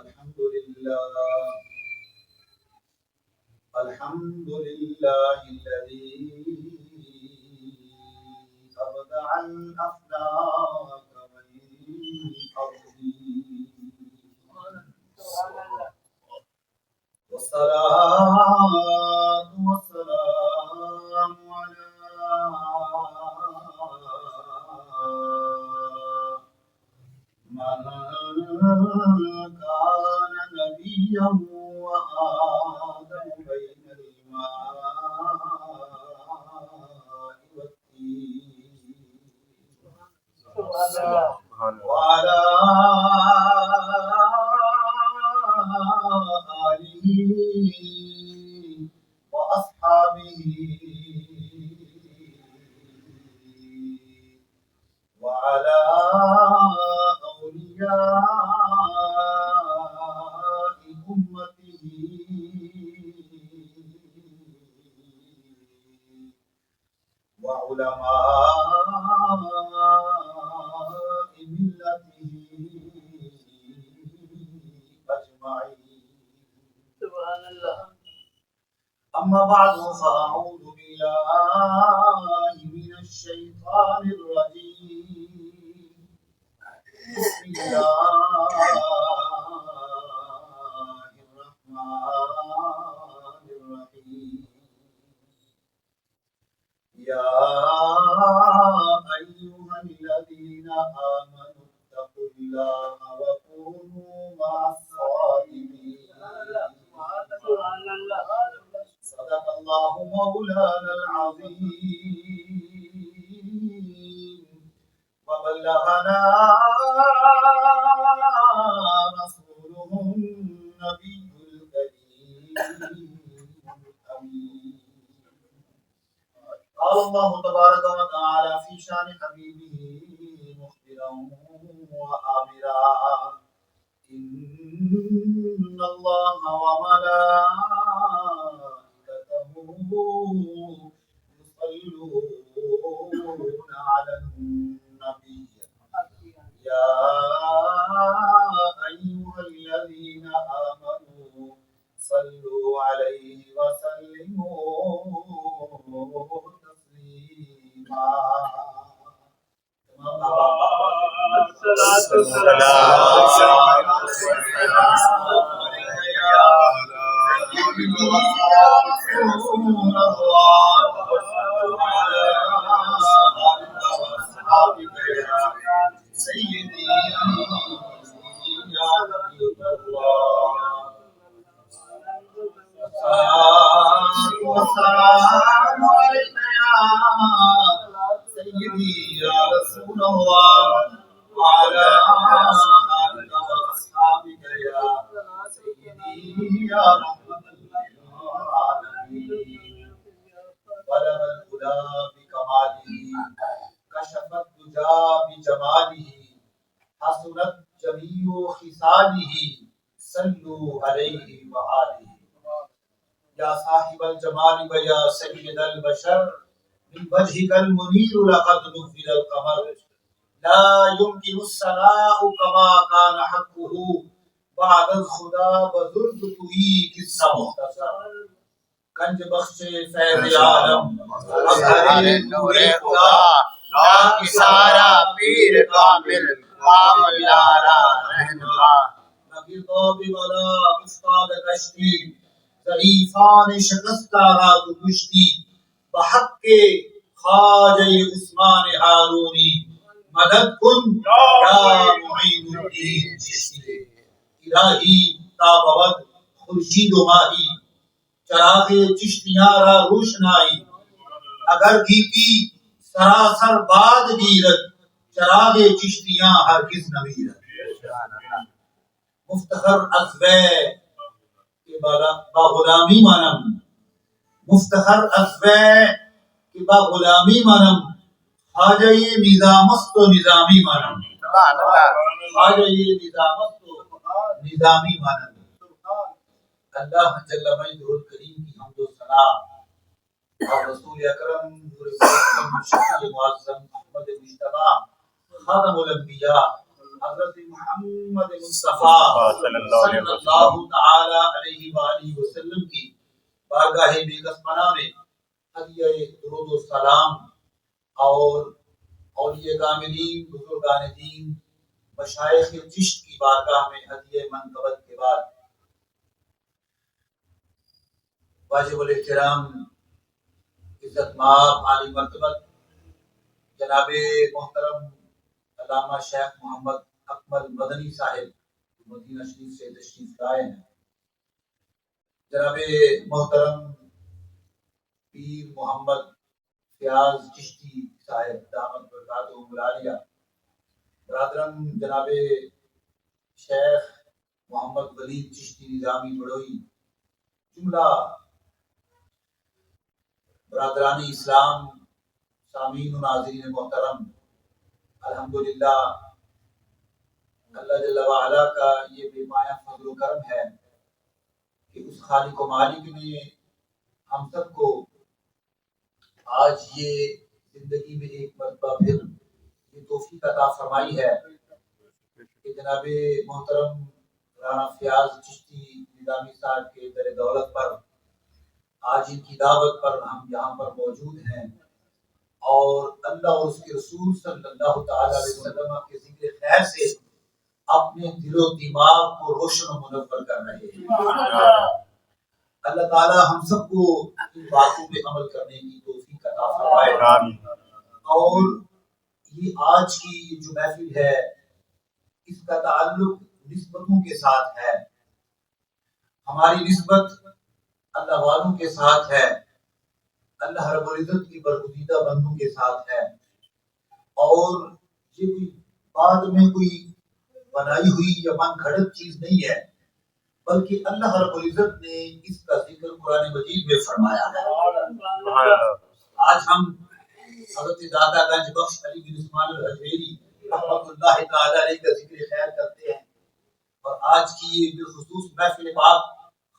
الحمد لله الذي أبدع الأفلاك من أرضه والصلاة والسلام على من كان نبيا وآدم بين الماء والطين وعلى آله وأصحابه وعلى أولياء أمته وعلماء ملته أجمعين. سبحان الله. أما بعد فأعوذ بالله من الشيطان الرجيم. بسم الله الرحمن الرحيم. يا أيها الذين آمنوا اتقوا الله وكونوا مع الصادقين. صدق الله مولانا العظيم وبلغنا رسوله النبي الكريم الأمين. قال الله تبارك وتعالى في شان حبيبه مخبرا وآمرا إن الله وملائكته يصلون على النبي يا أيها الذين آمنوا صلوا عليه وسلموا تسليما. الصلاة والسلام سيدي يا حبيب الله. والسلام عليك يا سيدي يا رسول الله وعلى آلك وأصحابك يا سيدي يا رحمة للعالمين. بلغ الهدى بكماله كشف الدجى بجماله حسنت جميع خصاله صلوا عليه وآله. يا صاحب الجمال ويا سيد البشر من وجهك المنير لقد نفذ القمر. لا يمكن الثناء كما كان حقه بعد الخدا بزرگ توئی قصہ مختصر. گنج بخش فیض عالم اظہر نور خدا نام سارا پیر کامل قام لارا رہنما. نگرداب والا استاد کشتی ضعیفان شکستہ را تو کشتی بحق کے خواجہ عثمان ہارونی مدد کن یا معین الدین چشتی. الہی تابود خورشید و ماہی چراغ چشتیاں را روشنائی اگر گیتی سراسر باد گیرت چراغ چشتیاں ہرگز نہ میرت. مفتخر ازوے با غلامی مانم مفتخر ازوے کہ با غلامی مانم خواجہ نظام است و نظامی مانم. خواجہ نظام است و نظامی مانم. اللہ جل مجدہ الکریم کی حمد و ثنا اور رسول اکرم نور مشفی معظم احمد مجتبی خاتم الانبیاء حضرت محمد مصطفیٰ صلی اللہ تعالی علیہ وآلہ وسلم کی بارگاہ بیگس پناہ میں ہدیہ درود و سلام اور اولیاء کاملین بزرگان دین مشائخ چشت کی بارگاہ میں ہدیہ منقبت کے بعد واجب الاحترام عزت مآب عالی مرتبت جناب محترم علامہ شیخ محمد اکمل مدنی صاحب مدینہ شریف سے تشریف لائے ہیں، جناب محترم پیر محمد فیاض چشتی صاحب دامت برکاتہم العالیہ، برادرم جناب شیخ محمد ولید چشتی نظامی بڑوئی، جملہ برادران اسلام سامعین و ناظرین محترم، الحمدللہ اللہ جل وعلا کا یہ بے پایا فضل و کرم ہے کہ اس خالق و مالک نے ہم سب کو آج یہ زندگی میں ایک مرتبہ پھر یہ توفیق عطا فرمائی ہے کہ جناب محترم رانا فیاض چشتی نظامی صاحب کے در دولت پر آج ان کی دعوت پر ہم یہاں پر موجود ہیں اور اللہ اور اس کے رسول صلی اللہ تعالی علیہ وسلم کے ذکر خیر سے اپنے دل و دماغ کو روشن و منور کر رہے ہیں۔ اللہ تعالی ہم سب کو ان باتوں پہ عمل کرنے کی توفیق عطا فرمائے، اور یہ آج کی یہ جو محفل ہے اس کا تعلق نسبتوں کے ساتھ ہے، ہماری نسبت اللہ والوں کے ساتھ ہے، اللہ رب العزت کی برگزیدہ بندوں کے ساتھ ہے، اور یہ کوئی بعد میں کوئی بنائی ہوئی یا من گھڑت چیز نہیں ہے، بلکہ اللہ رب العزت نے اس کا ذکر قرآن مجید میں فرمایا ہے۔ آج ہم حضرت داتا گنج بخش علی بن عثمان الحجویری رحمۃ اللہ تعالی علیہ کا ذکر خیر کرتے ہیں، اور آج کی یہ بالخصوص محفل پاک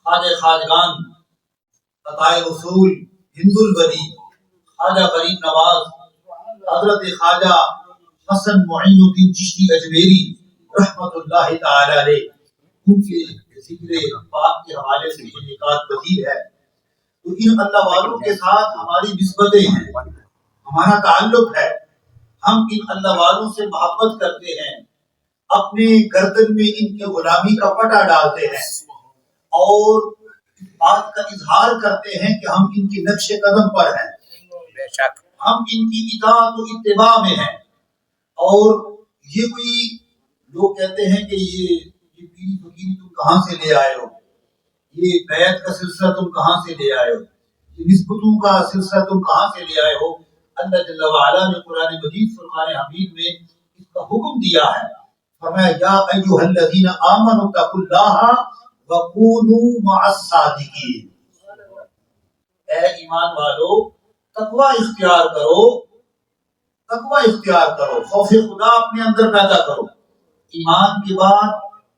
خواجہ خواجگان عطائے رسول ہند البری خواجہ غریب نواز حضرت خواجہ حسن معین الدین چشتی اجمیری رحمۃ اللہ تعالی علیہ، ان کے ذکر پاک کے حوالے سے یہ نکات پذیر ہے۔ تو ان اللہ والوں کے ساتھ ہماری نسبتیں ہیں، ہمارا تعلق ہے، ہم ان اللہ والوں سے محبت کرتے ہیں، اپنے گردن میں ان کے غلامی کا پٹا ڈالتے ہیں، اور اس بات کا اظہار کرتے ہیں کہ ہم ان کے نقش قدم پر ہیں، ہم ان کی اطاعت و اتباع میں ہیں۔ اور یہ کوئی لوگ کہتے ہیں کہ یہ پیری فقیری تم کہاں سے لے آئے ہو، یہ بیعت کا سلسلہ تم کہاں سے لے آئے ہو، یہ نسبتوں کا سلسلہ تم کہاں سے لے آئے ہو۔ اللہ جل وعلا نے قرآن مجید فرقان حمید میں اس کا حکم دیا ہے، فرمایا یا ایھا الذین آمنوا اتقوا اللہ وَكُونُوا مَعَ الصَّادِقِينَ، اے ایمان والو تقوی اختیار کرو، تقوی اختیار کرو، خوف خدا اپنے اندر پیدا کرو۔ ایمان کے بعد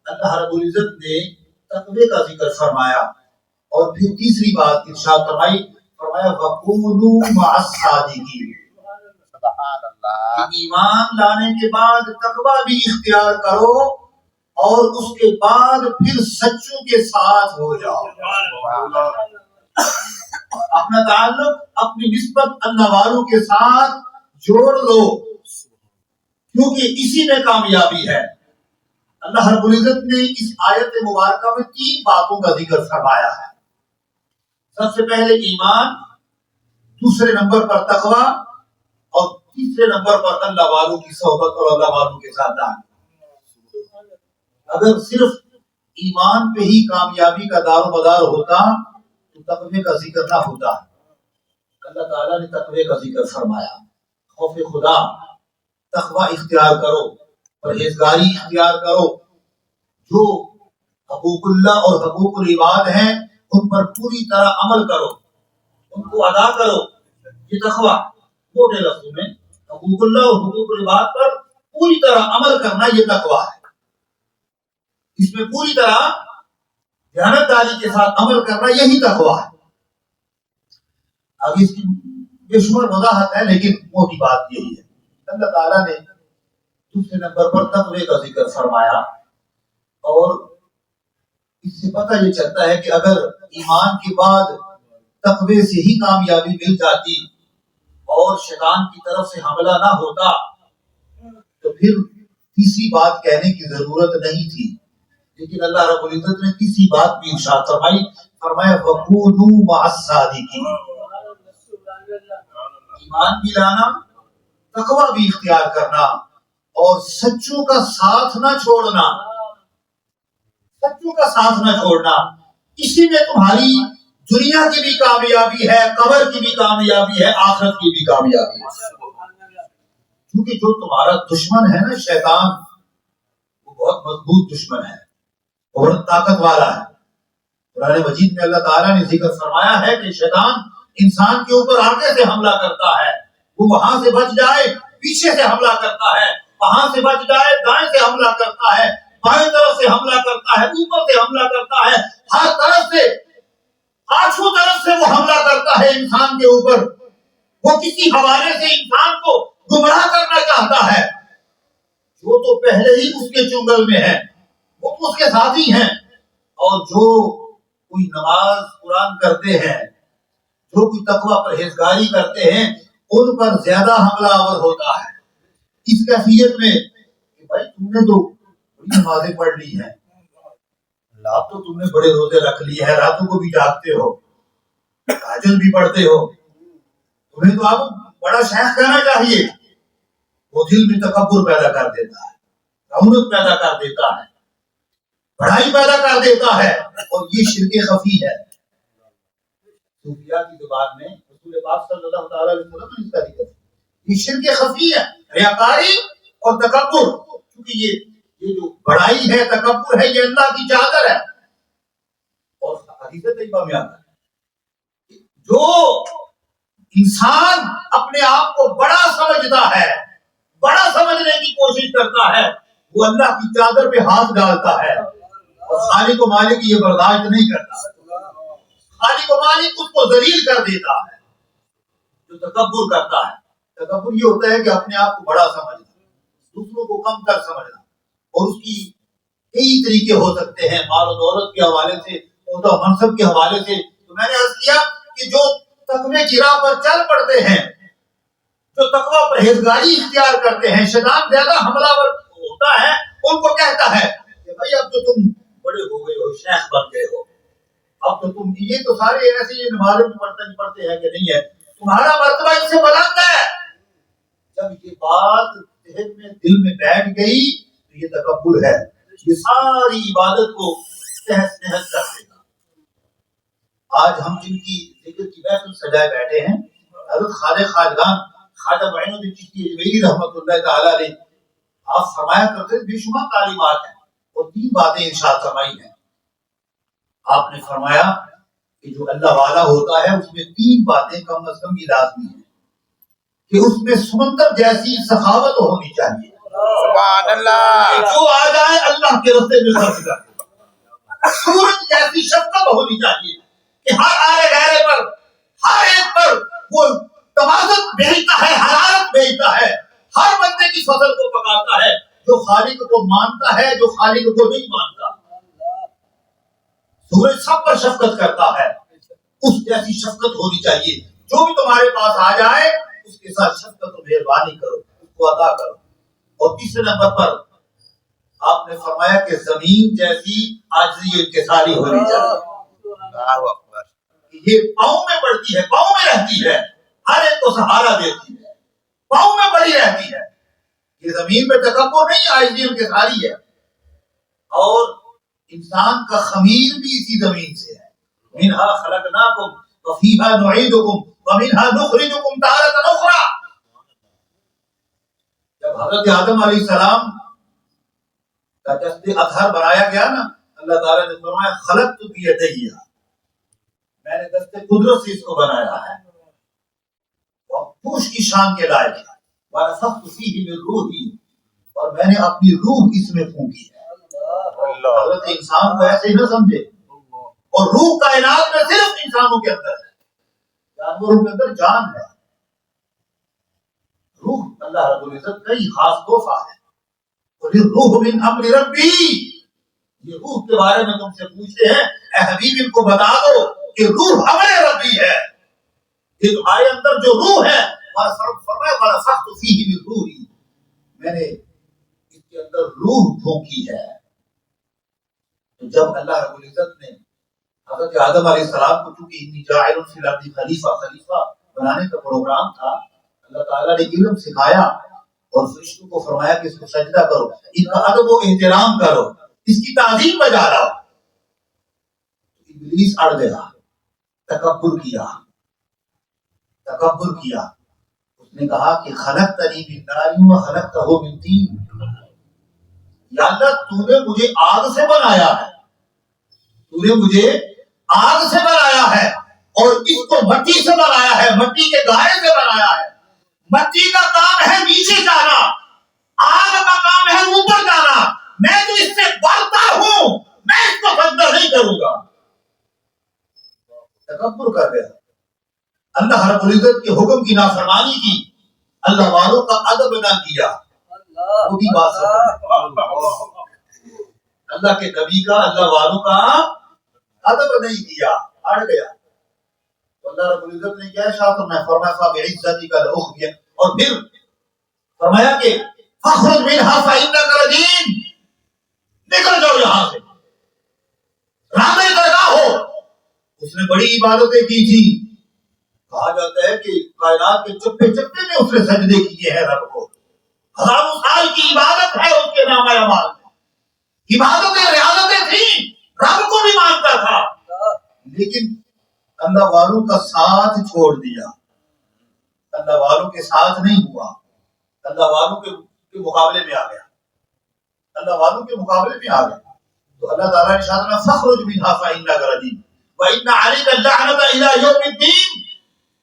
اللہ رب العزت نے تقوی کا ذکر فرمایا، اور پھر تیسری بات ارشاد فرمایا وَكُونُوا مَعَ الصَّادِقِينَ، سبحان اللہ، ایمان لانے کے بعد تقوی بھی اختیار کرو، اور اس کے بعد پھر سچوں کے ساتھ ہو جاؤ۔ اپنا تعلق اپنی نسبت اللہ والوں کے ساتھ جوڑ لو، کیونکہ اسی میں کامیابی ہے۔ اللہ رب العزت نے اس آیت مبارکہ میں 3 باتوں کا ذکر فرمایا ہے۔ سب سے پہلے ایمان، دوسرے نمبر پر تقوی، اور تیسرے نمبر پر اللہ والوں کی صحبت اور اللہ والوں کے ساتھ تعلق۔ اگر صرف ایمان پہ ہی کامیابی کا دار و مدار ہوتا تو تقوی کا ذکر نہ ہوتا۔ اللہ تعالیٰ نے تقوی کا ذکر فرمایا، خوف خدا، تقوی اختیار کرو، پرہیزگاری اختیار کرو، جو حقوق اللہ اور حقوق العباد ہیں ان پر پوری طرح عمل کرو، ان کو ادا کرو۔ یہ تقوی موٹے لفظوں میں حقوق اللہ اور حقوق العباد پر پوری طرح عمل کرنا، یہ تقوی ہے۔ اس میں پوری طرح دیانتداری کے ساتھ عمل کرنا، یہی تقوی ہے۔ اب اس کی بے شمار وضاحت ہے، لیکن موٹی بات یہی ہے، اللہ تعالیٰ نے دوسرے نمبر پر تقوی کا ذکر فرمایا، اور اس سے پتہ یہ چلتا ہے کہ اگر ایمان کے بعد تقوی سے ہی کامیابی مل جاتی اور شیطان کی طرف سے حملہ نہ ہوتا تو پھر تیسری بات کہنے کی ضرورت نہیں تھی، لیکن اللہ رب العزت نے تیسری بات بھی ارشاد فرمائی، فرمایا وَكُونُوا مَعَ الصَّادِقِينَ، ایمان بھی لانا، تقوی بھی اختیار کرنا، اور سچوں کا ساتھ نہ چھوڑنا، سچوں کا ساتھ نہ چھوڑنا، اسی میں تمہاری دنیا کی بھی کامیابی ہے، قبر کی بھی کامیابی ہے، آخرت کی بھی کامیابی ہے۔ کیونکہ جو تمہارا دشمن ہے نا شیطان، وہ بہت مضبوط دشمن ہے، بہت طاقت والا ہے۔ قرآن مجید میں اللہ تعالیٰ نے ذکر فرمایا ہے کہ شیطان انسان کے اوپر آگے سے حملہ کرتا ہے، وہ وہاں سے بچ جائے پیچھے سے حملہ کرتا ہے، وہاں سے بچ جائے دائیں سے حملہ کرتا ہے، بائیں طرف سے حملہ کرتا ہے، اوپر سے حملہ کرتا ہے، ہر طرف سے، پانچوں طرف سے وہ حملہ کرتا ہے انسان کے اوپر۔ وہ کسی حوالے سے انسان کو گمراہ کرنا چاہتا ہے، جو تو پہلے ہی اس کے چنگل میں ہے، وہ تو اس کے ساتھی ہیں، اور جو کوئی نماز قرآن کرتے ہیں، جو کوئی تقوی پرہیزگاری کرتے ہیں، ان پر زیادہ حملہ آور ہوتا ہے، اس کیفیت میں کہ بھائی تم نے تو بڑی نمازیں پڑھ لی ہیں، اب تو تم نے بڑے روزے رکھ لیے ہیں، راتوں کو بھی جاگتے ہو، تہجد بھی پڑھتے ہو، تمہیں تو اب بڑا شیخ کہنا چاہیے۔ وہ دل میں تکبر پیدا کر دیتا ہے، رونق پیدا کر دیتا ہے، بڑائی پیدا کر دیتا ہے، اور یہ شرک خفی ہے۔ صوفیاء کی زبان میں رسول پاک صلی اللہ تعالی علیہ وسلم نے اس کا ذکر، یہ شرک خفی ہے، ریاکاری اور تکبر، کیونکہ یہ جو بڑائی ہے، تکبر ہے، یہ اللہ کی چادر ہے۔ اور حدیث طیبہ میں آتا ہے جو انسان اپنے آپ کو بڑا سمجھتا ہے، بڑا سمجھنے کی کوشش کرتا ہے، وہ اللہ کی چادر پہ ہاتھ ڈالتا ہے، اور خالق و مالک یہ برداشت نہیں کرتا، خالق و مالک اس کو ذلیل کر دیتا ہے۔ جو تکبر کرتا ہے، تکبر یہ ہوتا ہے کہ اپنے آپ کو بڑا سمجھنا، دوسروں کو کم تر سمجھنا، اور اس کی کئی طریقے ہو سکتے ہیں، مال و دولت کے حوالے سے، عہدہ و منصب کے حوالے سے۔ تو میں نے عرض کیا کہ جو تقوی کی راہ پر چل پڑتے ہیں، جو تقوی پرہیزگاری اختیار کرتے ہیں، شیطان زیادہ حملہ ہوتا ہے، ان کو کہتا ہے کہ بھائی اب تو تم بڑے ہو گئے ہو، شیخ بن گئے ہو، اب تو تم، یہ تو سارے ایسے یہ نمازیں پڑھتے ہیں کہ نہیں ہے، تمہارا مرتبہ اس سے بلند ہے۔ جب یہ بات ذہن میں، دل میں بیٹھ گئی تو یہ تکبر ہے، یہ ساری عبادت کو تہس نہس کر دے گا۔ آج ہم جن کی ذکر کی محفل سجائے بیٹھے ہیں، حضرت خواجہ خواجگان خواجہ معین الدین چشتی اجمیری رحمۃ اللہ تعالی علیہ، آپ فرمایا کرتے بے شمار تعلیمات ہیں، اور 3 باتیں ارشاد فرمائی ہیں۔ آپ نے فرمایا کہ جو اللہ والا ہوتا ہے اس میں 3 باتیں کم از کم یہ لازمی ہیں کہ اس میں سمندر جیسی سخاوت ہونی چاہیے، سبحان اللہ، کہ جو آ جائے اللہ کے راستے میں خرچ کر دے، سورج جیسی شفقت ہونی چاہیے کہ ہر آرے گہرے پر، ہر ایک پر وہ توازن بھیجتا ہے، حرارت بھیجتا ہے، ہر بندے کی فصل کو پکاتا ہے، جو خالق کو مانتا ہے، جو خالق کو نہیں مانتا۔ سورج سب پر شفقت کرتا ہے، اس جیسی شفقت ہونی چاہیے، جو بھی تمہارے پاس آ جائے اس کے ساتھ شفقت و مہربانی کرو، اس کو عطا کرو۔ اور تیسرے نمبر پر آپ نے فرمایا کہ زمین جیسی عاجزی انکساری ہونی چاہیے، اللہ اکبر، یہ پاؤں میں پڑتی ہے، پاؤں میں رہتی ہے، ہر ایک کو سہارا دیتی ہے، پاؤں میں پڑی رہتی ہے، یہ زمین پہ تکبر نہیں، عاجزی انکساری ہے۔ اور انسان کا خمیر بھی اسی زمین سے ہے، منہا خلقناکم وفیہا نعیدکم ومنہا نخرجکم تارۃ اخری۔ جب حضرت آدم علیہ السلام کا دست اطہر بنایا گیا نا، اللہ تعالیٰ نے فرمایا خلقت بیدی، میں نے دست قدرت سے اس کو بنایا ہے، وہ پوش کی شان کے لائق ہے، ونفخت فیہ من روحی، اور میں نے اپنی روح اس میں پھونکی ہے۔ حضرت انسان کو ایسے نہ سمجھے، اور روح کائنات میں صرف انسانوں کے اندر ہے، جانوروں کے اندر جان ہے، روح اللہ رب العزت کا ہی خاص تحفہ ہے۔ روح من امر ربی، یہ روح کے بارے میں تم سے پوچھتے ہیں، اے حبیب ان کو بتا دو کہ روح امر ربی ہے، یہ تمہارے اندر جو روح ہے، فرمایا ونفخت فیہ من روحی، میں نے اس کے اندر روح پھونکی ہے۔ تو جب اللہ رب العزت نے حضرت آدم علیہ السلام کو چونکہ انی جاعل فی الارض خلیفہ بنانے کا پروگرام تھا، اللہ تعالیٰ نے علم سکھایا اور فرشتوں کو فرمایا کہ اس کو سجدہ کرو، ان کا ادب و احترام کرو، اس کی تعظیم بجا لاؤ۔ ابلیس اڑ گیا، تکبر کیا، اس نے کہا کہ خلقتنی من نار و خلقتہ من طین، یا اللہ تو نے مجھے آگ سے بنایا ہے، اور اس کو مٹی سے بنایا ہے، مٹی کے گائے سے بنایا ہے۔ مٹی کا کام ہے نیچے جانا، آگ کا کام ہے اوپر جانا، میں تو اس سے بڑھتا ہوں، میں اس کو سجدہ نہیں کروں گا۔ تکبر کر گیا، اللہ رب العزت کے حکم کی نافرمانی کی، اللہ والوں کا ادب نہ کیا، وہ بھی بات سمجھ، اللہ کے نبی کا، اللہ والوں کا ادب نہیں کیا، اڑ گیا۔ اللہ رب العزت نے کیا ارشاد فرمایا فَبِعِزَّتِكَ لَأُغْوِيَنَّهُمْ، اور پھر فرمایا کہ فَاخْرُجْ مِنْهَا فَإِنَّكَ رَجِيمٌ، نکل جاؤ یہاں سے، رام درگاہ ہو۔ اس نے بڑی عبادتیں کی تھی، کہا جاتا ہے کہ کائنات کے چپے چپے میں اس نے سجدے کیے ہیں رب کو، ہزاروں سال کی عبادت ہے اس کے نام اعمال میں، عبادتیں ریاضتیں تھیں، رب کو بھی مانتا تھا، لیکن اللہ والوں کا ساتھ چھوڑ دیا، اللہ والوں کے ساتھ نہیں ہوا، اللہ والوں کے مقابلے میں آ گیا، اللہ والوں کے مقابلے میں آ گیا۔ تو اللہ تعالیٰ نے ارشاد فرمایا فَاخْرُجْ مِنْهَا فَإِنَّكَ رَجِيمٌ وَإِنَّ عَلَيْكَ اللَّعْنَةَ إِلَى يَوْمِ الدِّينِ،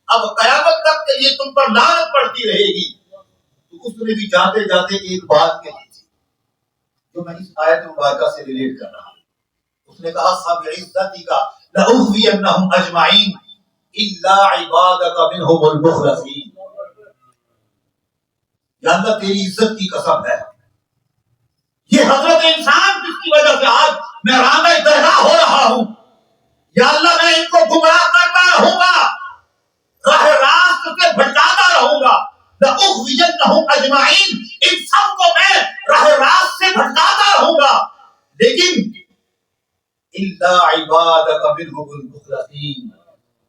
اب قیامت تک کے لیے تم پر لعنت پڑتی رہے گی۔ تو اس نے بھی جاتے جاتے ایک بات کہی تھی جو میں اس آیت مبارکہ سے ریلیٹ کر رہا ہوں، اس نے کہا فَبِعِزَّتِكَ لَأُغْوِيَنَّهُمْ أَجْمَعِينَ إِلَّا عِبَادَكَ مِنْهُمُ الْمُخْلَصِينَ، یا اللہ تیری عزت کی قسم ہے، یہ حضرت انسان جس کی وجہ سے آج میں رام درگاہ ہو رہا ہوں، یا اللہ میں ان کو گمراہ کرتا رہوں گا، راہ راست سے بھٹکاتا رہوں گا، لَأُغْوِيَنَّهُمْ أَجْمَعِينَ، ان سب کو میں راہ راست سے بھٹکاتا رہوں گا، لیکن الا عبادک منہم المخلصین،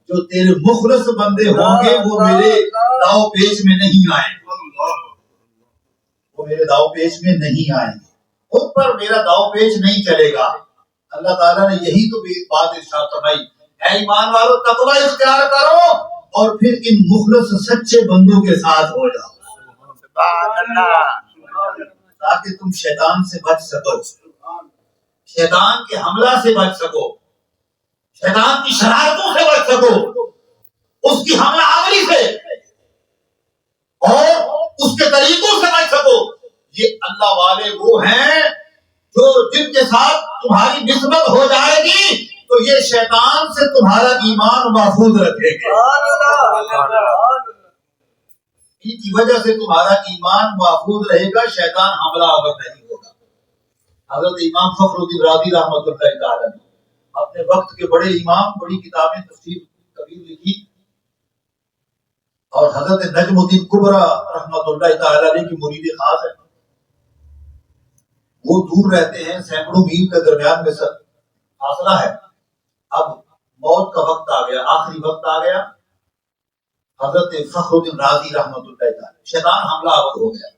جو تیرے مخلص بندے ہوں گے وہ میرے داؤ پیچ میں نہیں آئیں گے، وہ میرے داؤ پیچ میں نہیں آئیں گے، خود پر میرا داؤ پیچ نہیں چلے گا۔ اللہ تعالیٰ نے یہی تو بات ارشاد فرمائی، اے ایمان والو تقوی اختیار کرو اور پھر ان مخلص سچے بندوں کے ساتھ ہو جاؤ، سبحان اللہ، تاکہ تم شیطان سے بچ سکو، شیطان کے حملہ سے بچ سکو، شیطان کی شرارتوں سے بچ سکو، اس کی حملہ آوری سے اور اس کے طریقوں سے بچ سکو۔ یہ اللہ والے وہ ہیں جو جن کے ساتھ تمہاری نسبت ہو جائے گی تو یہ شیطان سے تمہارا ایمان محفوظ رکھے گے، ان کی وجہ سے تمہارا ایمان محفوظ رہے گا، شیطان حملہ آور نہیں ہوگا۔ حضرت امام فخر الدین رازی رحمۃ اللہ تعالی نے اپنے وقت کے بڑے امام، بڑی کتابیں تفسیر کبیر لکھی، اور حضرت نجم الدین کبرا رحمۃ اللہ تعالی علیہ کی مرید خاص ہے، وہ دور رہتے ہیں، سینکڑوں میل کے درمیان میں فاصلہ ہے۔ اب موت کا وقت آ گیا، آخری وقت آ گیا، حضرت فخر الدین رازی رحمۃ اللہ تعالی، شیطان حملہ آور ہو گیا۔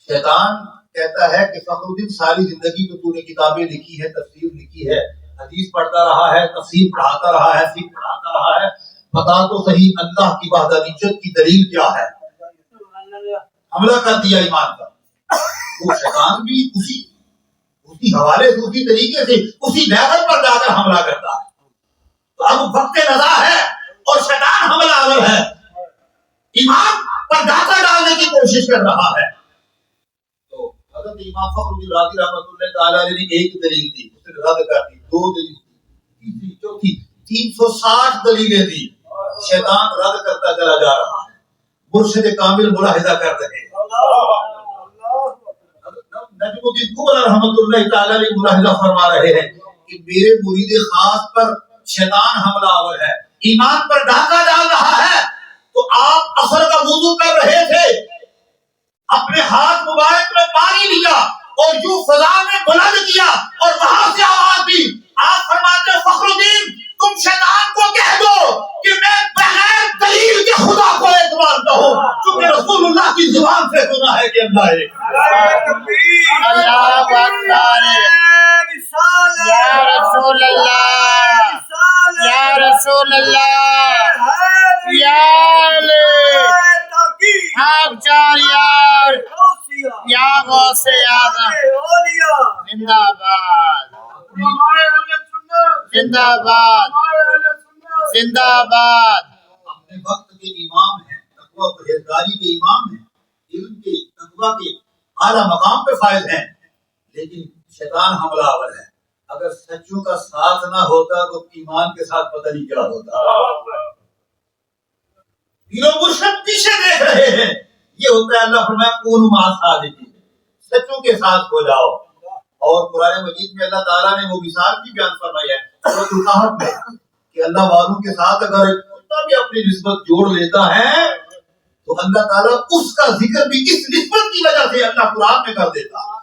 شیطان کہتا ہے کہ فخر الدین ساری زندگی تو تو نے کتابیں لکھی ہے، تفسیر لکھی ہے، حدیث پڑھتا رہا ہے، تفسیر پڑھاتا رہا ہے، فقہ پڑھاتا رہا ہے، بتا تو صحیح اللہ کی وحدانیت کی دلیل کیا ہے؟ حملہ کر دیا ایمان پر۔ وہ شیطان بھی اسی حوالے سے، اسی طریقے سے، اسی لیول پر جا کر حملہ کرتا ہے۔ تو اب وقت نزا ہے اور شیطان حملہ آور ہے، ایمان پر ڈاکہ ڈالنے کی کوشش کر رہا ہے۔ تو حضرت امام فخر الدین رازی رحمۃ اللہ تعالی علیہ نے ایک دلیل دی، اس نے رد کر دی، دو دلیل دی، تیسری چوتھی 360 دلیلیں دی، شیطان رد کرتا چلا جا رہا ہے، مرشد کامل ملاحظہ کر رہے ہیں۔ نجم الدین کبرا رحمۃ اللہ تعالی علیہ ملاحظہ فرما رہے ہیں کہ میرے مرید خاص پر شیطان حملہ آور ہے، ایمان پر ڈاکہ ڈال رہا ہے، تو آپ عصر کا وضو کر رہے تھے، اپنے ہاتھ مبارک میں پانی لیا اور یوں فضا میں بلند کیا اور وہاں سے آواز دی، آپ فرماتے ہیں فخر الدین تم شیطان کو کہہ دو کہ میں بغیر دلیل کے خدا کو ایک مانتا ہوں، چونکہ رسول اللہ کی زبان سے سنا ہے کہ اللہ ایک اللہ اکبر، یا رسول اللہ، یا رسول اللہ، یا علی آپ چار یار، یا غوث اعظم، زندہ باد، زندہ باد، زندہ باد۔ اپنے وقت کے امام ہیں، تقویٰ و پرہیزگاری کے امام ہیں، علم کے تقویٰ کے اعلیٰ مقام پہ فائز ہیں، لیکن شیطان حملہ آور ہے۔ اگر سچوں کا ساتھ نہ ہوتا تو ایمان کے ساتھ پتہ نہیں کیا ہوتا۔ پیرو مرشد پیچھے دیکھ رہے ہیں، یہ ہوتا ہے اللہ فرمایا کون مع الصادقین، سچوں کے ساتھ ہو جاؤ۔ اور قرآن مجید میں اللہ تعالیٰ نے وہ مثال بھی بیان فرمائی ہے سورۃ الکہف میں کہ اللہ والوں کے ساتھ اگر ایک کتا بھی اپنی نسبت جوڑ لیتا ہے تو اللہ تعالیٰ اس کا ذکر بھی اس نسبت کی وجہ سے اللہ قرآن میں کر دیتا ہے۔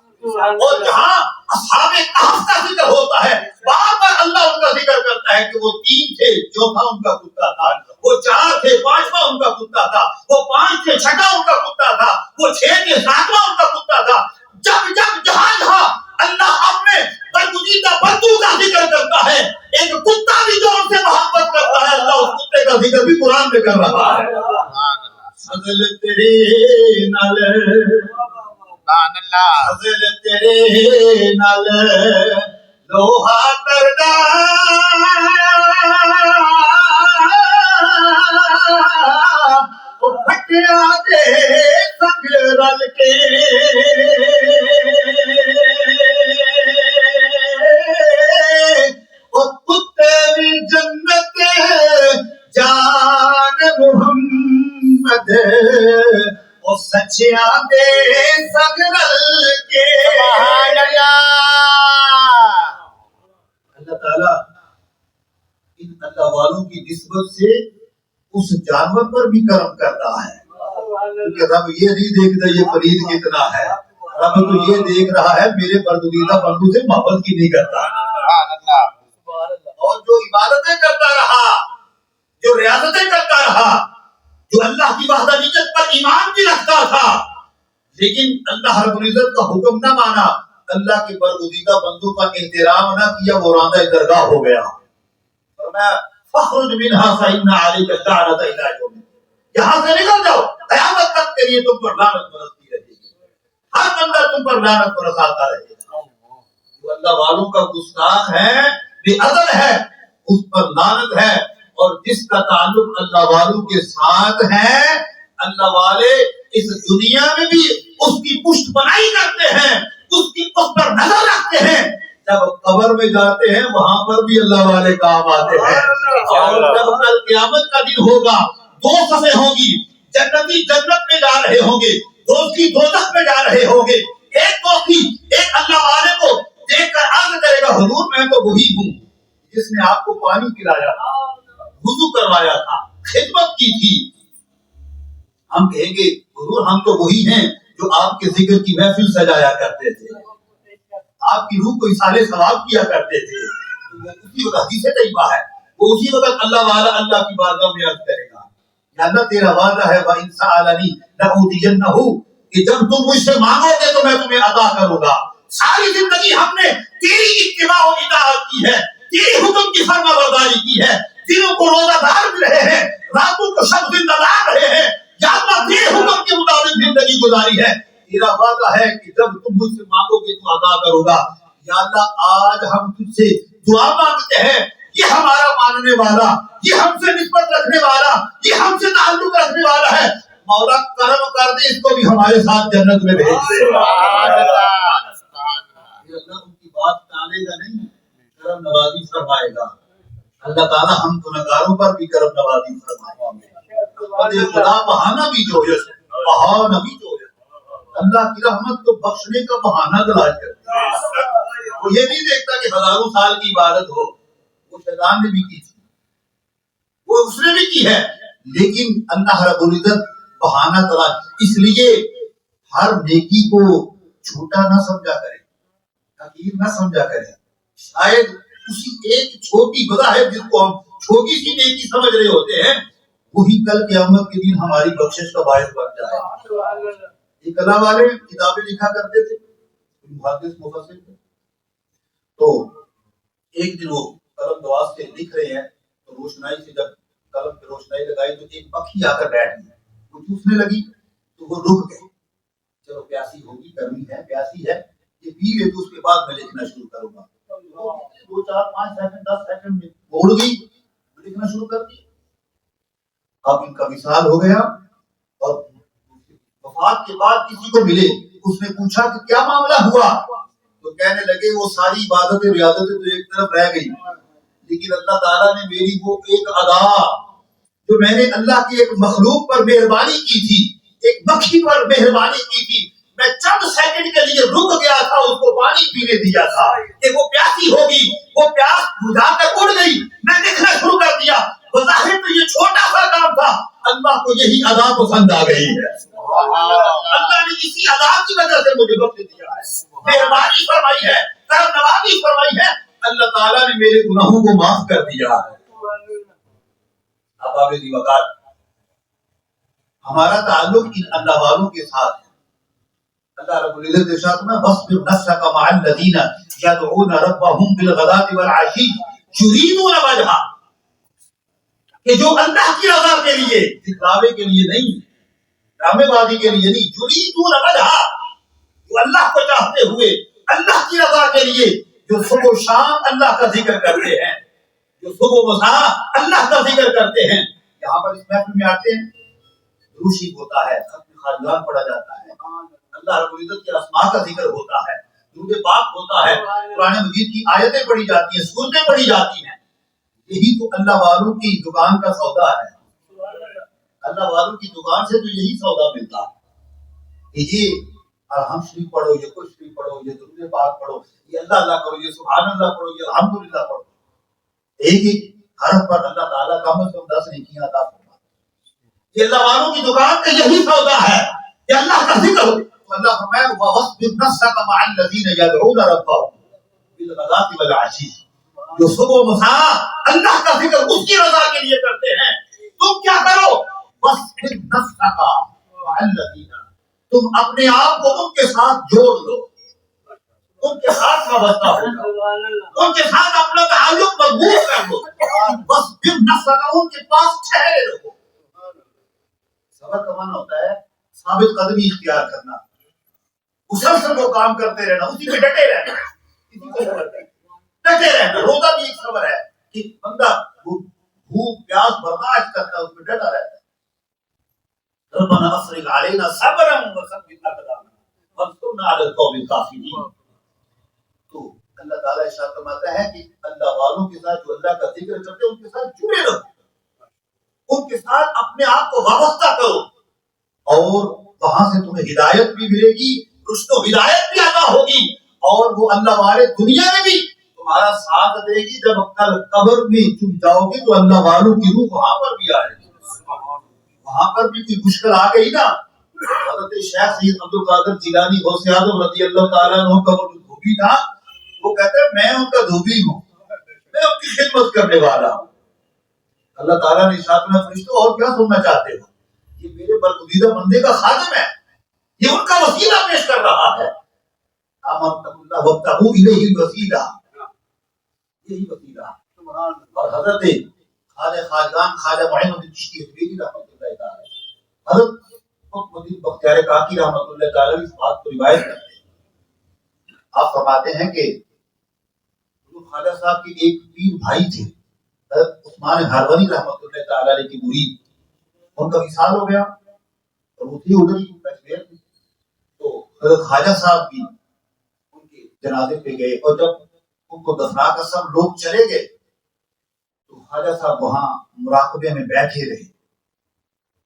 اور جہاں اصحاب کہف کا ذکر ہوتا ہے بار بار اللہ ان کا ذکر کرتا ہے کہ وہ 3 تھے، چوتھا ان کا کتا تھا، وہ 4 تھے، 5واں ان کا کتا تھا، وہ 5 تھے، 6واں ان کا کتا تھا، وہ 6 تھے، 7واں ان کا کتا تھا۔ جب جہاں اللہ اپنے برگزیدہ بندوں کا ذکر کرتا ہے، ایک کتا بھی جو ان سے محبت کرتا ہے اللہ اس کتے کا ذکر بھی قرآن میں کر رہا ہے۔ فضل تیرے نال، فضل تیرے نال لوہا کردا پھٹیا دے سنگ رل کے کتے بھی جنت جان محمد وہ سچیاں دے سنگ رل کے۔ سبحان اللہ۔ اللہ تعالیٰ ان اللہ والوں کی نسبت سے اس جانور پر بھی کرم کرتا ہے، کیونکہ رب یہ نہیں دیکھتا یہ پلید کتنا ہے، رب تو یہ دیکھ رہا ہے میرے برگزیدہ بندوں سے محبت کی نہیں کرتا۔ اور جو عبادتیں کرتا رہا، جو ریاضتیں کرتا رہا، جو اللہ کی وحدانیت پر ایمان بھی رکھتا تھا، لیکن اللہ رب العزت کا حکم نہ مانا، اللہ کے برگزیدہ بندوں کا احترام نہ کیا، وہ راندہ درگاہ ہو گیا۔ فرمایا فخرج منها فإن عليك اللعنة إلى يوم الدين، یہاں سے نکل جاؤ، قیامت تک کے لیے تم پر لعنت برستی رہے گی، ہر بندہ تم پر لعنت برساتا رہے گا۔ جو اللہ والوں کا گستاخ ہے، بے عدل ہے، اس پر لعنت ہے، اور جس کا تعلق اللہ والوں کے ساتھ ہے، اللہ والے اس دنیا میں بھی اس کی پشت پناہی کرتے ہیں، اس پر نظر رکھتے ہیں، جب قبر میں جاتے ہیں وہاں پر بھی اللہ والے کام آتے ہیں۔ اور جب کل قیامت کا دن ہوگا، 2 صفیں ہوں گی، جنتی جنت میں جا رہے ہوں گے، دوستی دوزخ میں جا رہے ہوں گے، ایک دوستی ایک اللہ والے کو دیکھ کر عرض کرے گا حضور میں تو وہی ہوں جس نے آپ کو پانی پلایا تھا، وضو کروایا تھا، خدمت کی تھی۔ ہم کہیں گے حضور ہم تو وہی ہیں جو آپ کے ذکر کی محفل سجایا کرتے تھے، آپ کی روح کو اصالے ثواب کیا کرتے تھے۔ وہ اسی وقت حدیث طیبہ ہے، وہ اسی وقت اللہ والا اللہ کی بارگاہ میں عرض کرے گا یا اللہ تیرا وعدہ ہے وَإِن سَأَلَنِي لَأُوتِيَنَّهُ کہ جب تم مجھ سے مانگو گے تو میں تمہیں عطا کروں گا۔ ساری زندگی ہم نے تیری اتباع و اطاعت کی ہے، تیری حکم کی فرما برداری کی ہے، دنوں کو روزہ دار بھی رہے ہیں، راتوں کو شب زندہ دار رہے ہیں، یا اللہ تیرے حکم کے مطابق زندگی گزاری ہے۔ تیرا وعدہ ہے کہ جب تم مجھ سے مانگو گے تو عطا کروں گا۔ یا اللہ آج ہم تجھ سے دعا مانگتے ہیں، یہ ہمارا ماننے والا، یہ ہم سے نسبت رکھنے والا، یہ ہم سے تعلق رکھنے والا ہے، مولا کرم کر دے اس کو بھی ہمارے ساتھ جنت میں بھیج دے۔ اللہ ان کی بات ٹالے گا نہیں، کرم نوازی فرمائے گا۔ اللہ تعالیٰ ہم گنہگاروں پر بھی کرم نوازی فرمائے گا۔ خدا بہانا بھی جو ہے، بہانا بھی جو ہے، اللہ کی رحمت کو بخشنے کا بہانہ تلاش کرتا ہے. وہ یہ نہیں دیکھتا کہ ہزاروں سال کی عبادت ہو. وہ شیطان نے بھی کی تھی, وہ اس نے بھی کی ہے, لیکن اللہ رب العزت بہانہ تلاش. اس لیے ہر نیکی کو چھوٹا نہ سمجھا کرے, حقیر نہ سمجھا کرے. شاید اسی ایک چھوٹی بظاہر جس کو ہم چھوٹی سی نیکی سمجھ رہے ہوتے ہیں, وہی کل قیامت کے دن ہماری بخشش کا باعث بن جائے. ایک اللہ والے کتابیں لکھا کرتے تھے, محدث مفسر تھے. تو ایک دن وہ قلم دواز سے لکھ رہے ہیں, تو روشنائی سے جب قلم پہ روشنائی لگائی تو ایک مکھی آ کر بیٹھ گئی. وہ چوسنے لگی تو وہ رک گئے. چلو پیاسی ہوگی, گرمی ہے, پیاسی ہے, یہ پی لے تو اس کے بعد میں لکھنا شروع کروں گا. 2 4 5 سیکنڈ 10 سیکنڈ میں اڑ گئی, لکھنا شروع کر دی. اب ان کا وصال ہو گیا, اور وفات کے بعد کسی کو ملے, اس نے پوچھا کہ کیا معاملہ ہوا, تو کہنے لگے وہ ساری عبادتیں ریاضتیں تو ایک طرف رہ گئی, لیکن اللہ تعالیٰ نے میری وہ ایک ادا جو میں نے اللہ کی ایک مخلوق پر مہربانی کی تھی, ایک مکھی پر مہربانی کی تھی, میں چند سیکنڈ کے لیے رک گیا تھا, اس کو پانی پینے دیا تھا کہ وہ پیاسی ہوگی, وہ پیاس بجھا کر اڑ گئی, میں لکھنا شروع کر دیا. بظاہر تو یہ چھوٹا سا کام تھا, اللہ کو یہی ادا پسند آ گئی ہے. اللہ نے اسی ادا کی وجہ سے مجھے بخش دیا ہے, مہربانی فرمائی ہے, کرم نوازی فرمائی ہے. اللہ تعالیٰ نے میرے گناہوں کو معاف کر دیا ہے. اب آبی وقار ہمارا تعلق ان اللہ والوں کے ساتھ ہے. اللہ رب العزت ارشاد میں وَاصْبِرْ نَفْسَكَ مَعَ الَّذِينَ يَدْعُونَ رَبَّهُمْ بِالْغَدَاةِ وَالْعَشِيِّ يُرِيدُونَ وَجْهَهُ, کہ جو اللہ کی رضا کے لیے, دکھلاوے کے لیے نہیں, ڈرامے بازی کے لیے نہیں, يُرِيدُونَ وَجْهَهُ, جو اللہ کو چاہتے ہوئے اللہ کی رضا کے لیے, جو صبح و شام اللہ کا ذکر کرتے ہیں, جو صبح و مساء اللہ کا ذکر کرتے ہیں. یہاں پر اس محفل میں آتے ہیں, روشی ہوتا ہے, ختم خاندان پڑھا جاتا ہے, اللہ رب العزت کے اسماء کا ذکر ہوتا ہے, درود پاک ہوتا ہے, قرآن مجید کی آیتیں پڑھی جاتی ہیں, سورتیں پڑھی جاتی ہیں. یہی تو اللہ والوں کی دکان کا سودا ہے. اللہ والوں کی دکان سے تو یہی سودا ملتا ہے کہ یہ الحمد شریف پڑھو, یہ کچھ شریف پڑھو, یہ درود پاک پڑھو, یہ اللہ اللہ کرو, یہ سبحان اللہ پڑھو, یہ الحمدللہ پڑھو. ایک ایک حرف پر اللہ تعالیٰ کم از کم 10 نیکیاں عطا فرماتا ہے. یہ اللہ والوں کی دکان کا یہی سودا ہے کہ اللہ کا ذکر ہو. تو اللہ فرمایا وَاصْبِرْ نَفْسَكَ مَعَ الَّذِينَ يَدْعُونَ رَبَّهُمْ بِالْغَدَاةِ وَالْعَشِيِّ, جو صبح و مساء اللہ کا ذکر اس کی رضا کے لیے کرتے ہیں. تم کیا کرو, وَاصْبِرْ نَفْسَكَ مَعَ الَّذِينَ, تم اپنے آپ کو ان کے ساتھ جوڑ لو, ان کے ساتھ وابستہ ہو جاؤ, ان کے ساتھ اپنا تعلق مضبوط کر لو. وَاصْبِرْ نَفْسَكَ, ان کے پاس ٹھہرے رہو. صبر کا معنی ہوتا ہے ثابت قدمی اختیار کرنا, مسلسل وہ کام کرتے رہنا, اسی پہ ڈٹے رہنا, ڈٹے رہنا. روزہ بھی ایک صبر ہے کہ بندہ بھوک پیاس برداشت کرتا ہے, اس پہ ڈٹا رہتا ہے. ربنا افرغ علینا صبرا وثبت اقدامنا وانصرنا علی القوم الکافرین. تو اللہ تعالیٰ ارشاد فرماتا ہے کہ اللہ والوں کے ساتھ جو اللہ کا ذکر کرتے ہیں ان کے ساتھ جڑے رہو, ان کے ساتھ اپنے آپ کو وابستہ کرو, اور وہاں سے تمہیں ہدایت بھی ملے گی, رشد و ہدایت بھی عطا ہوگی, اور وہ اللہ والے دنیا میں بھی تمہارا ساتھ دے گی. جب کل قبر میں تم جاؤ گے تو اللہ والوں کی روح وہاں پر بھی آئے گی. وہاں پر بھی کوئی مشکل آ گئی نا, حضرت شیخ سید عبد القادر جیلانی غوث اعظم رضی اللہ تعالیٰ عنہ کا وہ دھوبی تھا, وہ کہتے ہیں میں ان کا دھوبی ہوں, میں ان کی خدمت کرنے والا ہوں. اللہ تعالیٰ نے ارشاد میں فرشتوں اور کیا سننا چاہتے ہو, یہ میرے برگزیدہ بندے کا خادم ہے, یہ ان کا وسیلہ پیش کر رہا ہے. اللہ وابتغوا الیہ الوسیلہ, یہی وسیلہ. اور حضرت خواجہ خواجگان خواجہ معین الدین چشتی حویلی رحمۃ اللہ تعالی, حضرت قطب الدین بختیار کاکی رحمۃ اللہ تعالی اس بات کو روایت کرتے ہیں. آپ فرماتے ہیں کہ خواجہ صاحب کے ایک پیر بھائی تھے, حضرت عثمان ہروری رحمۃ اللہ تعالی علیہ کی مرید, ان کا وصال ہو گیا اور وہ تھی ادھر ہی کشمیر میں. تو حضرت خواجہ صاحب بھی ان کے جنازے پہ گئے, اور جب ان کو دفنا کر سب لوگ چلے گئے تو خواجہ صاحب وہاں مراقبے میں بیٹھے رہے.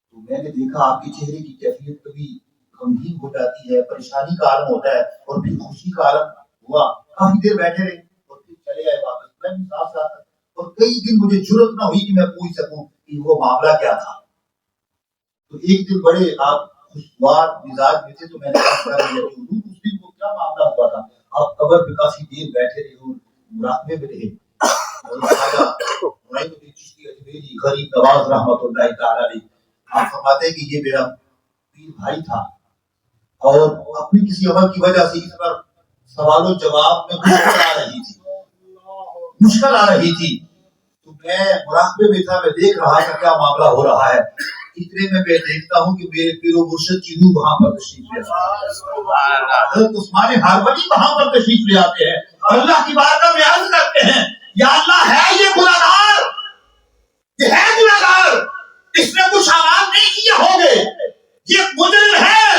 تو میں نے دیکھا آپ کے چہرے کی کیفیت کبھی غمگین ہو جاتی ہے، پریشانی کا عالم ہوتا ہے، اور پھر خوشی کا عالم ہوا، کافی دیر بیٹھے رہے اور پھر چلے آئے واپس، میں بھی ساتھ ساتھ، اور کئی دن مجھے جرأت نہ ہوئی کہ میں پوچھ سکوں کہ وہ معاملہ کیا تھا۔ تو ایک دن بڑے آپ خوشگوار مزاج میں تھے، تو میں نے کہا اس دن کو کیا معاملہ ہوا تھا؟ آپ قبر پہ کافی دیر بیٹھے رہے اور مراقبے میں رہے، اور خواجہ معین الدین چشتی اجمیری غریب نواز رحمۃ اللہ تعالی علیہ، آپ فرماتے ہیں کہ یہ میرا پیر بھائی تھا، اور اپنی کسی عمل کی وجہ سے اس پر سوال و جواب میں مشکل آ رہی تھی، تو میں مراقبے میں تھا، میں دیکھ رہا تھا کیا معاملہ ہو رہا ہے۔ اتنے میں دیکھتا ہوں کہ میرے پیر و مرشد کی روح وہاں پر تشریف لے آتے ہیں، حضرت عثمان ہارونی وہاں پر تشریف لے آتے ہیں، اللہ کی بارگاہ میں عرض کرتے ہیں یا اللہ ہے یہ گناہگار، یہ ہے گناہگار، اس نے کچھ اعمال نہیں کیے ہوں گے، یہ مجرم ہے،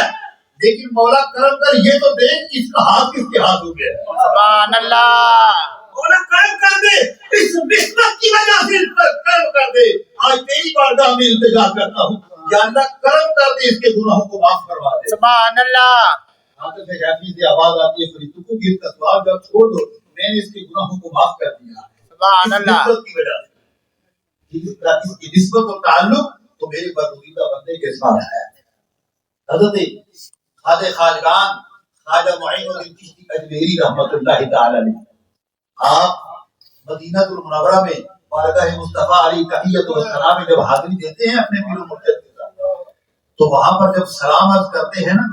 لیکن مولا کرم کر یہ تو دیکھ اس کا ہاتھ کس کے ہاتھ ہو گیا۔ سبحان اللہ، مولا کرم کر دے، اس نسبت کی وجہ سے اس پر کرم کر دے، آج تیری بارگاہ میں التجا کرتا ہوں یا اللہ کرم کر دے، اس کے گناہوں کو معاف کروا دے۔ سبحان اللہ، حافظ جعفری سے آواز آتی ہے فرشتوں کی، اس کا سوال جب چھوڑ دو، میں نے اس کے گناہوں کو معاف کر دیا، سبحان اللہ، اس نسبت کی وجہ سے، اس کی نسبت اور تعلق تو میرے برگزیدہ بندے کے ساتھ ہے۔ حضرت خواجہ خواجگان خواجہ معین الدین چشتی اجمیری رحمۃ اللہ تعالی علیہ، آپ مدینہ المنورہ میں بارگاہ مصطفیٰ علیہ تحیت و سلام میں جب حاضری دیتے ہیں اپنے پیر و مرشد کے ساتھ، تو وہاں پر جب سلام عرض کرتے ہیں نا،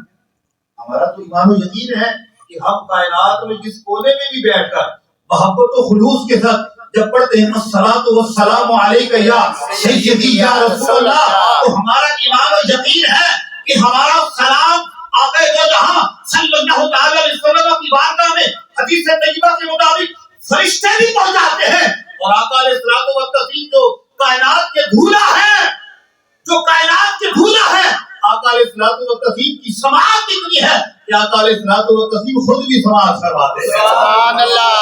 ہمارا تو ایمان و یقین ہے کہ ہم کائنات میں جس کونے میں بھی بیٹھ کر محبت و خلوص کے ساتھ جب پڑھتے ہیں الصلاۃ والسلام علیک یا سیدی یا رسول اللہ، تو ہمارا ایمان و یقین ہے کہ ہمارا سلام آقا دو جہاں صلی اللہ تعالی علیہ وسلم کی بارگاہ میں حدیث طیبہ کے مطابق فرشتے بھی پہنچاتے ہیں، اور آقا علیہ الصلوۃ والتسلیم جو کائنات کے دھولا ہے، جو کائنات کے دھولا ہے، آقا علیہ الصلوۃ والتسلیم کی سماعت اتنی ہے کہ آقا علیہ الصلوۃ والتسلیم خود بھی سماعت فرماتے ہیں، سبحان اللہ،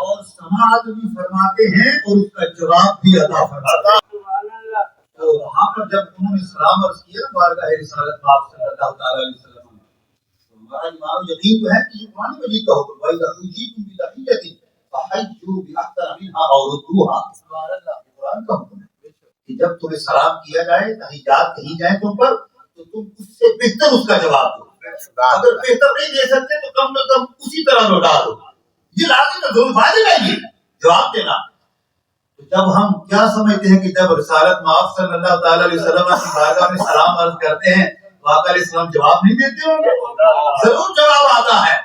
اور سماعت بھی فرماتے ہیں اور اس کا جواب بھی عطا فرماتے ہیں۔ تو وہاں پر جب انہوں نے سلام عرض کیا نا بارگاہ رسالت میں آپ صلی اللہ تعالی علیہ وسلم، تو ہمارا ایمان و یقین تو ہے کہ یہ قرآن مجید کا حکم ہے، وَإِذَا حُيِّيتُم بِتَحِيَّةٍ فَحَيُّوا بِأَحْسَنَ مِنْهَا أَوْ رُدُّوهَا، سبحان اللہ، قرآن کا حکم ہے کہ جب تمہیں سلام کیا جائے، تحیات کہی جائیں تم پر، تو تم اس سے بہتر اس کا جواب دو، اگر بہتر نہیں دے سکتے تو کم از کم اسی طرح لوٹا دو، یہ لازم ہے، ضرور واجب ہے یہ جواب دینا۔ تو جب ہم کیا سمجھتے ہیں کہ جب رسالت میں آپ صلی اللہ تعالی علیہ وسلم کی بارگاہ میں سلام عرض کرتے ہیں تو آقا علیہ السلام جواب نہیں دیتے ہوں گے؟ ضرور جواب آتا ہے،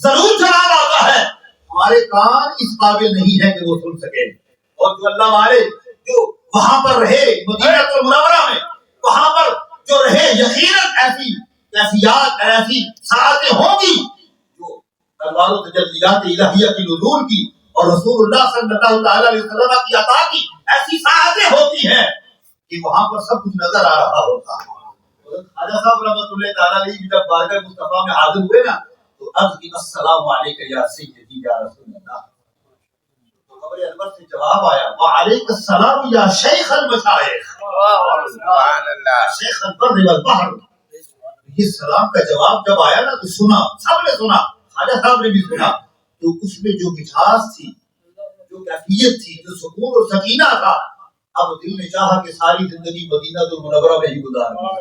ضرور جواب آتا ہے، ہمارے کان اس قابل نہیں ہے کہ وہ سن سکے، اور جو اللہ والے جو وہاں پر رہے مدینہ المنورہ میں، وہاں پر جو رہے، یقیناً ایسی کیفیات، ایسی ساعتیں ہوں گی جو انوار و تجلیات الہیہ کی نزول کی اور رسول اللہ صلی اللہ تعالی علیہ وسلم کی عطا کی ایسی ساعتیں ہوتی ہیں کہ وہاں پر سب کچھ نظر آ رہا ہوتا ہے۔ خواجہ صاحب رحمۃ اللہ تعالی علیہ جب بارگاہ مصطفیٰ میں حاضر ہوئے نا، تو عرض کی السلام علیک یا سیدی یا رسول اللہ، تو قبر انور سے جواب آیا وعلیک السلام یا شیخ المشائخ، سبحان اللہ، شیخ البر والبحر۔ یہ سلام کا جواب جب آیا نا تو سنا، سب نے سنا، خواجہ صاحب نے بھی سنا، تو اس میں جو مٹھاس تھی، جو کیفیت تھی، جو سکون اور سکینہ تھا، اب دل نے چاہا کہ ساری زندگی مدینہ المنورہ میں ہی گزار دوں،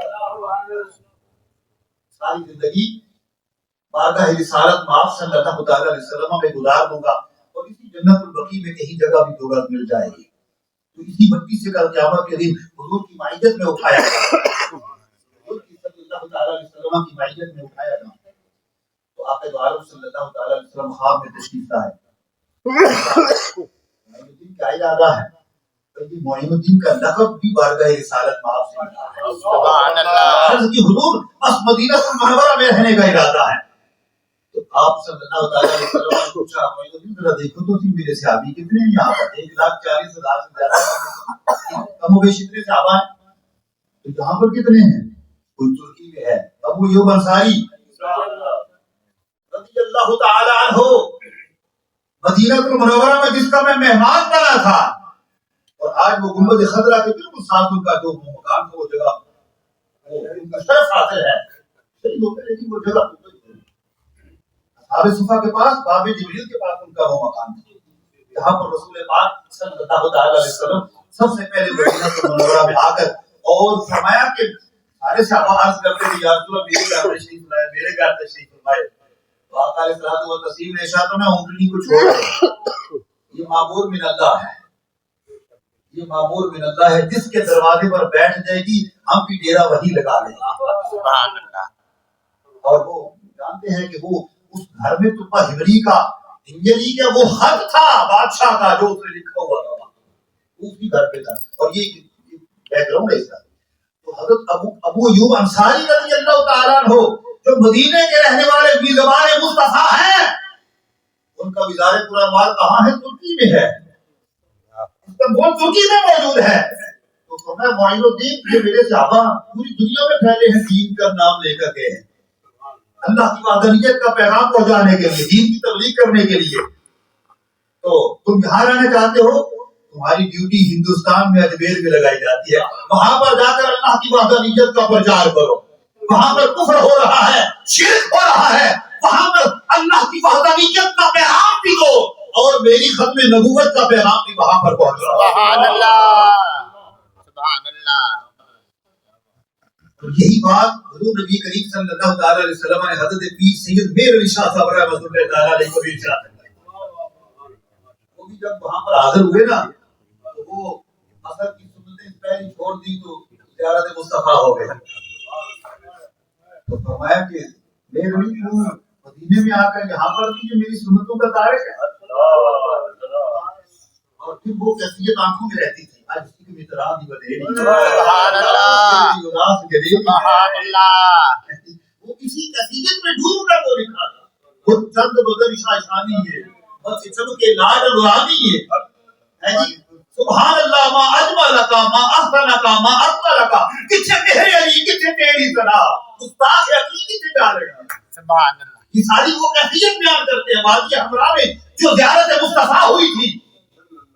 ساری زندگی بارگاہ رسالت میں آپ صلی اللہ تعالی علیہ وسلم میں گزار دوں گا، اور اسی جنت البقیع میں کہیں جگہ بھی دو گز مل جائے گی، تو اسی مٹی سے کل قیامت کے دن حضور کی معیت میں اٹھایا گیا، حضور کی صلی اللہ تعالی علیہ وسلم کی معیت میں اٹھایا گیا، تو آقا دو عالم صلی اللہ تعالی علیہ وسلم خواب میں تشریف لائے۔ معین الدین کا ارادہ ہے، معین الدین کا لقب بھی بارگاہ رسالت میں آپ سے ملا ہے، سبحان اللہ، عرض کی حضور بس مدینہ المنورہ میں رہنے کا ارادہ ہے، تو آپ صلی اللہ تعالی علیہ وسلم نے پوچھا معین الدین ذرا دیکھو تو میرے صحابی کتنے ہیں یہاں پر، 1,40,000 سے زیادہ، کم و بیش اتنے صحابہ ہیں، تو یہاں پر کتنے ہیں؟ کوئی ترکی میں ہے ابو ایوب انصاری رضی اللہ تعالی عنہ، مدینہ المنورہ میں جس کا میں مہمان بنا تھا، اور آج وہ گنبد خضرا کے بالکل ساتھ ان کا جو مکان تھا، وہ جگہ وہ ان کا شرف حاصل ہے، صحیح ہوتا ہے، لیکن وہ جگہ اصحاب صفا کے پاس باب جبریل کے پاس ان کا وہ مقام تھا جہاں پر رسول پاک صلی اللہ تعالی علیہ وسلم سب سے پہلے مدینہ منورہ میں آ کر اور فرمایا کہ سارے صحابہ عرض کرتے تھے یا رسول اللہ میرے گھر تشریف لائے، میرے گھر تشریف فرمائے، تو آقا علیہ الصلوۃ والتسلیم نے ارشاد فرمایا اونٹنی کو چھوڑ دو، یہ مامور من اللہ ہے، یہ مامور من اللہ ہے، جس کے دروازے پر بیٹھ جائے گی ہم بھی ڈیرا وہی لگا لیں گے۔ سبحان اللہ۔ اور وہ جانتے ہیں کہ وہ اس گھر میں تو ہمری کا ہمری کا وہ حق تھا بادشاہ کا جو اس نے لکھا ہوا تھا اس بھی گھر پہ تھا، اور یہ بیک گراؤنڈ ہے اس کا۔ تو حضرت ابو ایوب انصاری رضی اللہ تعالیٰ عنہ جو مدینے کے رہنے والے بھی زبان مصطفیٰ ہیں، ان کا وزار قرآن کہاں ہے؟ ترکی میں ہے، استنبول ترکی میں موجود ہے۔ تو فرمایا معین الدین جو میرے صحابہ پوری دنیا میں پھیلے ہیں دین کا نام لے کر گئے ہیں اللہ کی وحدانیت کا پیغام پہنچانے کے لیے، دین کی تبلیغ کرنے کے لیے، تو تم یہاں رہنا چاہتے ہو، تمہاری ڈیوٹی ہندوستان میں اجمیر میں لگائی جاتی ہے، وہاں پر جا کر اللہ کی وحدانیت کا پرچار کرو، وہاں پر کفر ہو رہا ہے، شرک ہو رہا ہے، وہاں پر اللہ کی وحدانیت کا پیغام بھی دو، اور میری ختم نبوت کا پیغام بھی وہاں پر پہنچ رہا ہے۔ سبحان اللہ، سبحان اللہ۔ اور یہی بات حضور نبی کریم صلی اللہ تعالی علیہ وسلم نے حضرت پیر سید میر علی شاہ صاحب رحمۃ اللہ تعالی علیہ کو بھی ارشاد فرمایا۔ وہ بھی جب وہاں پر حاضر ہوئے نا تو وہ اثر کی سنتیں پہلی چھوڑ دی تو زیارت مصطفیٰ ہو گئے۔ تو فرمایا کہ میر علی تو مدینے میں آ کر یہاں پر بھی یہ میری سنتوں کا تارک ہے، اور پھر وہ کیفیت آنکھوں میں رہتی تھی، آج اس کی اعتراض ہی بدلی۔ سبحان اللہ، سبحان اللہ۔ وہ کسی کیفیت میں ڈوب کر وہ لکھا تھا، وہ چند بدر شاشانی ہے، بس سب کے لاڈ رانی ہے جی۔ سبحان اللہ ما اجمل کا ما احسن کا ما اکمل کا، کچھ تیرے علی کچھ تیری ثنا، استاد حقیقت ڈال رہا ہے۔ سبحان اللہ۔ یہ ساری وہ کیفیت بیان کرتے ہیں وادی حمراء میں جو زیارت مصطفیٰ ہوئی تھی،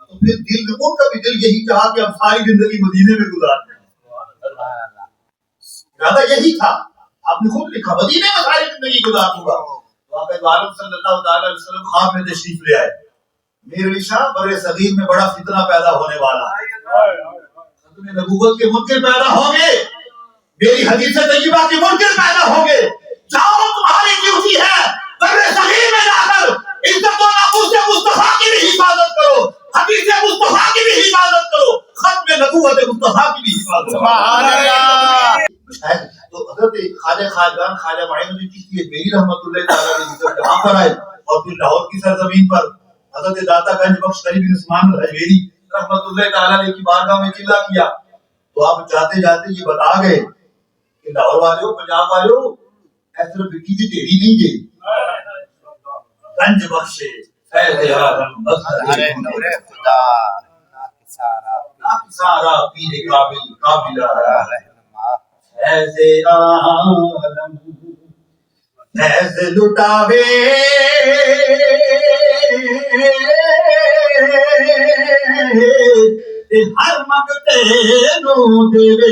تو پھر دل ان کا بھی دل یہی چاہا کہ ہم ساری زندگی مدینے میں گزارتے ہیں، ارادہ یہی تھا، آپ نے خود لکھا مدینے میں ساری زندگی گزاروں گا۔ واقعہ عالم صلی اللہ تعالی علیہ وسلم خواب میں تشریف لے آئے، میر علی شاہ بر صغیر میں بڑا فتنہ پیدا ہونے والا ہے، ختم نبوت کے منکر پیدا ہوں گے، میری حدیث طیبہ کے منکر پیدا ہوں گے، جاؤ تمہاری ڈیوٹی ہے بر صغیر میں جا کر عزت و ناموس مصطفیٰ کی بھی حفاظت کرو، حدیث مصطفیٰ کی بھی حفاظت کرو، ختم نبوت مصطفیٰ کی بھی حفاظت کرو۔ سبحان اللہ۔ تو حضرت خواجہ خواجگان خواجہ معین الدین چشتی میری رحمت اللہ تعالیٰ علیہ جہاں پر آئے، اور پھر لاہور کی سرزمین پر حضرت داتا گنج بخش شریف بن عثمان الحجویری رحمت اللہ تعالیٰ علیہ کی بارگاہ میں چلا کیا، تو آپ جاتے جاتے یہ بتا گئے کہ لاہور والوں پنجاب والوں ایسے مٹی کی ٹیڑھی نہیں گئی، گنج بخش فیض اعظم ارے نور خدا سارا پیر قابل قابل رہنما، فیض عالم فیض لٹاوے ہر منگتے نو دیوے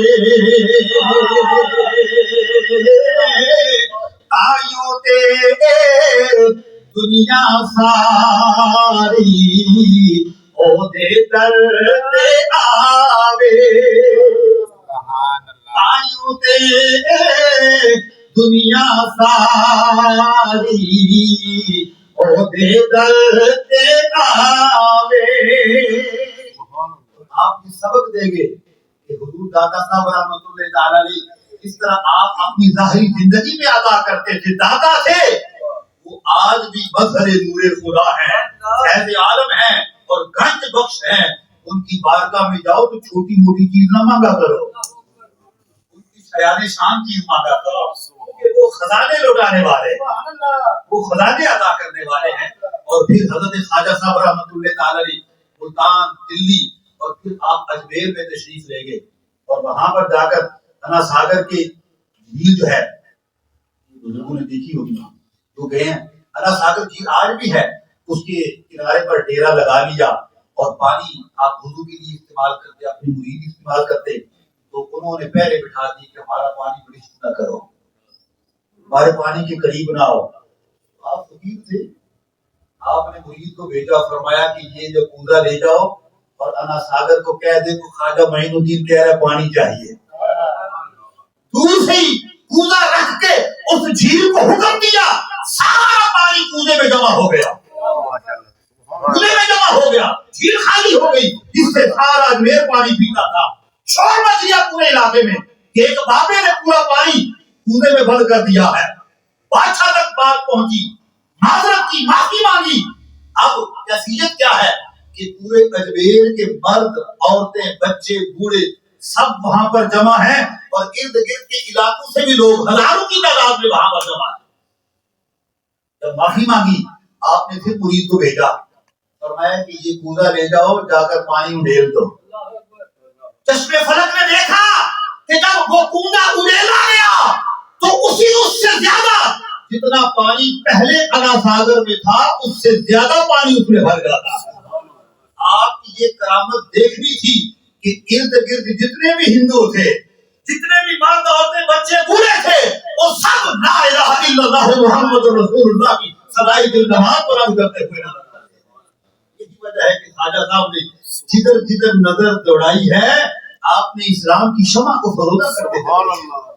آئیوں تے دنیا ساری او دے در تے آوے، سبحان اللہ۔ آئیوں تے دنیا ساری او دے در تے آوے۔ آپ یہ سبق دیں گے کہ حضور داتا صاحب رحمۃ اللہ تعالی علیہ اس طرح آپ اپنی ظاہری زندگی میں ادا کرتے تھے، داتا تھے، وہ آج بھی مظہر نور خدا ہیں، فیض عالم ہیں اور گنج بخش ہیں۔ ان کی بارگاہ میں جاؤ تو چھوٹی موٹی چیز نہ مانگا کرو، ان کی شایان شان چیز مانگا کرو، کہ وہ خزانے لوٹانے والے، وہ خزانے ادا کرنے والے ہیں۔ اور پھر حضرت خواجہ صاحب رحمۃ اللہ تعالی علیہ ملتان، دلی، اور پھر آپ اجمیر میں تشریف لے گئے، اور وہاں پر جا کر انا ساگر کے جھیل جو ہے بزرگوں نے دیکھی ہوگی، جو گئے ہیں انا ساگر جھیل آج بھی ہے، اس کے کنارے پر ڈیرا لگا لیا اور پانی آپ وضو کے لیے استعمال کرتے، اپنی مرید استعمال کرتے، تو انہوں نے پہلے بٹھا دی کہ ہمارا پانی ویسٹ نہ کرو، ہمارے پانی کے قریب نہ ہو. آپ فقیر تھے, آپ نے مرید کو بھیجا, فرمایا کہ یہ جو کوزہ لے جاؤ اور انا ساگر کو کہہ دے کہ خواجہ معین الدین کہہ رہا پانی چاہیے. دور سے ہی کوزہ رکھ کے اس جھیل کو حکم دیا, سارا پانی کوزے میں جمع ہو گیا, کوزے میں جمع ہو گیا, جھیل خالی ہو گئی, جس سے سارا اجمیر پانی پیتا تھا. شور مچ گیا پورے علاقے میں کہ ایک بابے نے پورا پانی کوزے میں بند کر دیا ہے. بادشاہ تک بات پہنچی, معذرت کی, معافی مانگی. اب کیفیت کیا ہے کہ پورے اجمیر کے مرد, عورتیں, بچے, بوڑھے سب وہاں پر جمع ہیں, اور ارد گرد کے علاقوں سے بھی لوگ ہزاروں کی تعداد میں وہاں پر جمع ہیں. جب معافی مانگی, آپ نے پھر مرید کو بھیجا, فرمایا کہ یہ کوزہ لے جاؤ, جا کر پانی اڈیل دو. چشمے فلک نے دیکھا کہ جب وہ کوزہ اڈیلا گیا تو اس سے زیادہ جتنا پانی پہلے انا ساگر میں تھا اس سے زیادہ پانی اس میں بھر جاتا. آپ کی یہ کرامت دیکھنی تھی کہ ارد گرد جتنے بھی ہندو تھے, جتنے بھی مرد, عورتیں, بچے, بوڑھے تھے, وہ سب لا الہ الا اللہ محمد رسول اللہ کی صدائے دل جماعت پر عمل کرتے ہوئے نظر آتے ہیں. یہی وجہ ہے کہ خواجہ صاحب نے جدھر جدھر نظر دوڑائی ہے, آپ نے اسلام کی شمع کو فروغ کرتے ہیں.